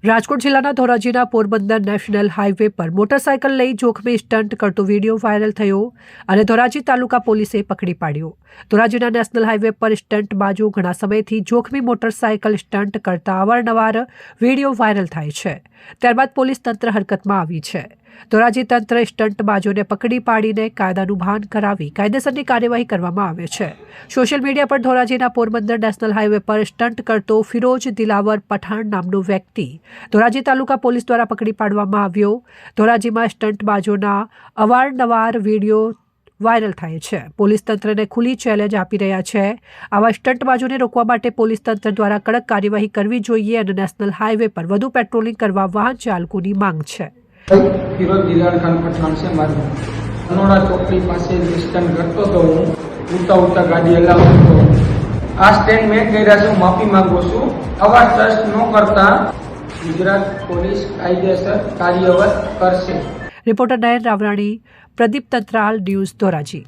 રાજકોટ જિલ્લાના ધોરાજીના Porbandar national highway પર motorcycle લઈ જોખમી સ્ટન્ટ કરતો વિડીયો વાયરલ થયો અને ધોરાજી તાલુકા પોલીસે પકડી પાડ્યો। ધોરાજીના નેશનલ હાઈવે પર સ્ટન્ટ બાજુ ઘણા સમયથી જોખમી મોટરસાયકલ સ્ટન્ટ કરતા અવારનવાર વિડીયો વાયરલ થાય છે। ત્યારબાદ પોલીસ તંત્ર હરકતમાં આવી છે। ધોરાજી તંત્ર સ્ટન્ટ બાજોને પકડી પાડીને કાયદાનું ભાન કરાવી કાયદેસરની કાર્યવાહી કરવામાં આવે છે। સોશિયલ મીડિયા પર ધોરાજીના પોરબંદર નેશનલ હાઈવે પર સ્ટન્ટ કરતો ફિરોજ દિલાવર પઠાણ નામનો વ્યક્તિ ધોરાજી તાલુકા પોલીસ દ્વારા પકડી પાડવામાં આવ્યો। ધોરાજીમાં સ્ટન્ટ બાજોના અવારનવાર વિડીયો વાયરલ થાય છે। પોલીસ તંત્રને ખુલ્લી ચેલેન્જ આપી રહ્યા છે। આવા સ્ટન્ટ બાજોને રોકવા માટે પોલીસ તંત્ર દ્વારા કડક કાર્યવાહી કરવી જોઈએ અને નેશનલ હાઈવે પર વધુ પેટ્રોલિંગ કરવા વાહન ચાલકોની માંગ છે। फिरोज दिलावर खान पठान से मारू अनोड़ा चौकड़ी पास स्टैंड करतो तो हूँ उड़ता उड़ता गाड़ी हलावतो तो आ स्टेन्ड में कर्या छे। माफी मांगू छूं। आवा ट्रस्ट न करता गुजरात पोलीस कायदेसर कार्यवाही करशे। रिपोर्टर नयन रावराणी, प्रदीप तंत्राल, न्यूज़ धोराजी।